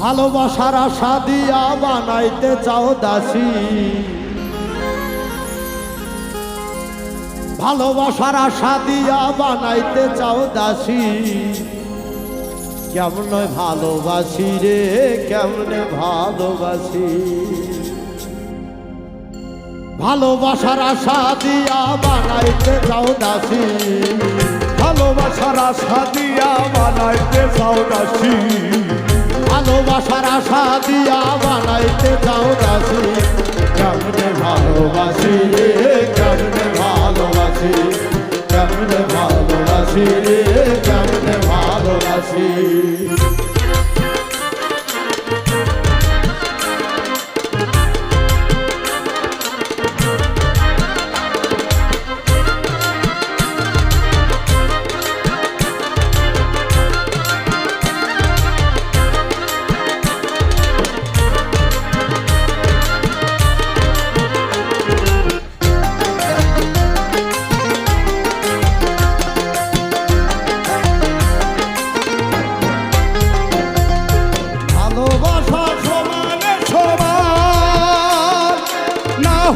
ভালোবাসার আশা দিয়া বানাইতে চাও দাসী, ভালোবাসার আশা দিয়া বানাইতে চাও দাসী। কেমনে ভালোবাসি রে, কেমনে ভালোবাসি, ভালোবাসার আশা দিয়া বানাইতে চাও দাসী, ভালোবাসার আশা দিয়া বানাইতে চাও দাসী, ভালোবাসার আশা দিয়া বানাইতে চাও দাসী। কেমনে ভালোবাসি রে, কেমনে ভালোবাসি, কেমনে ভালোবাসি রে, কেমনে ভালোবাসি।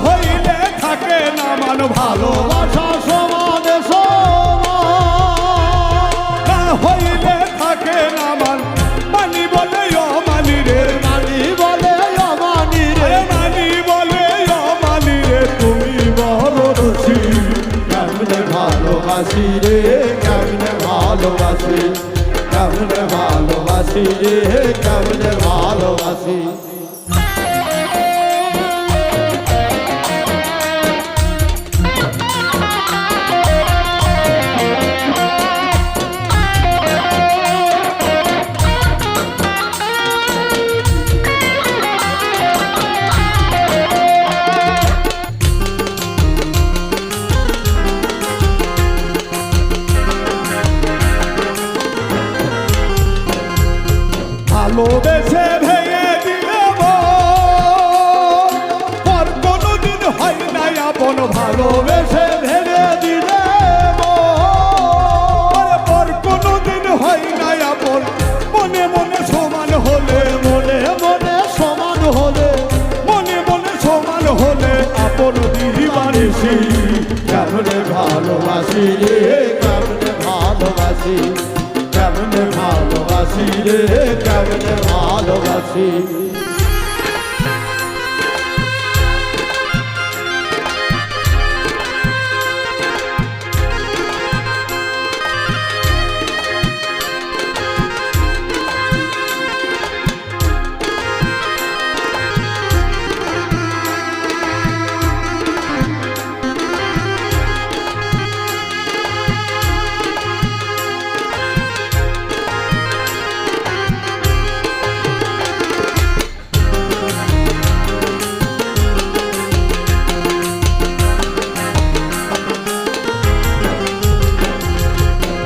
হইলে থাকে না মান, ভালোবাসা সমানে সমান, না হইলে থাকে না মান। মানি বলে অমানি রে, মানি বলে অমানি রে, মানি বলে অমানি রে, তুমি বড় দোষী। কেমনে ভালোবাসি রে, কেমনে ভালোবাসি, কেমনে ভালোবাসি রে, কেমনে ভালোবাসি। ভালোবেসে ভেঙে দিলে পর কোনদিন হয় নাই আপন, ভালোবেসে ভেঙে দিলে পর কোনদিন হয় নাই আপন। মনে মনে সমান হলে, মনে মনে সমান হলে, মনে মনে সমান হলে আপন দিবানিসি। কেমনে ভালোবাসি রে, কেমনে ভালোবাসি, কেমনে ভালোবাসি রে, কেমনে ভালোবাসি।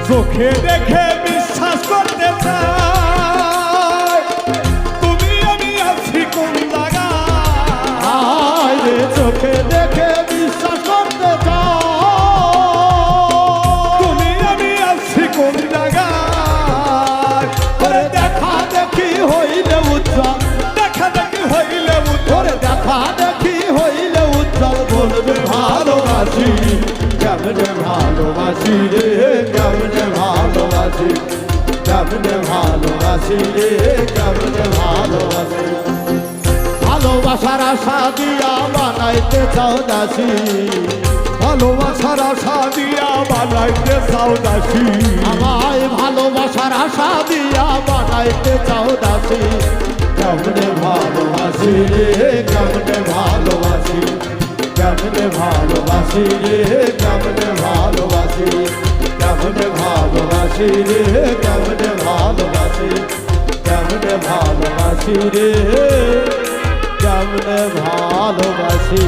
চোখে দেখে বিশ্বাস করতে চাই, তুমি আমি আছি কোন জায়গায় রে। চোখে দেখে বিশ্বাস করতে চাও, তুমি আমি আছি কোন জায়গায়। ওরে দেখা দেখি হইলে উজ্জ্বল, দেখা দেখি হইলে উত্তর, ওরে দেখা দেখি হইলে উজ্জ্বল বলবে ভালোবাসি। কেমনে ভালোবাসি রে, কেমনে ভালোবাসি, কেমনে ভালোবাসি রে, কেমনে ভালোবাসি। ভালোবাসার আশা দিয়া বানাইতে চাও দাসী, ভালোবাসার আশা দিয়া বানাইতে চাও দাসী, আমায় ভালোবাসার আশা দিয়া বানাইতে চাও দাসী। কেমনে ভালোবাসি রে, কেমনে ভালোবাসি, কেমনে ভালোবাসি রে, কেমনে ভালোবাসি, কেমনে ভালোবাসি রে, কেমনে ভালোবাসি, কেমনে ভালোবাসি রে, কেমনে ভালোবাসি।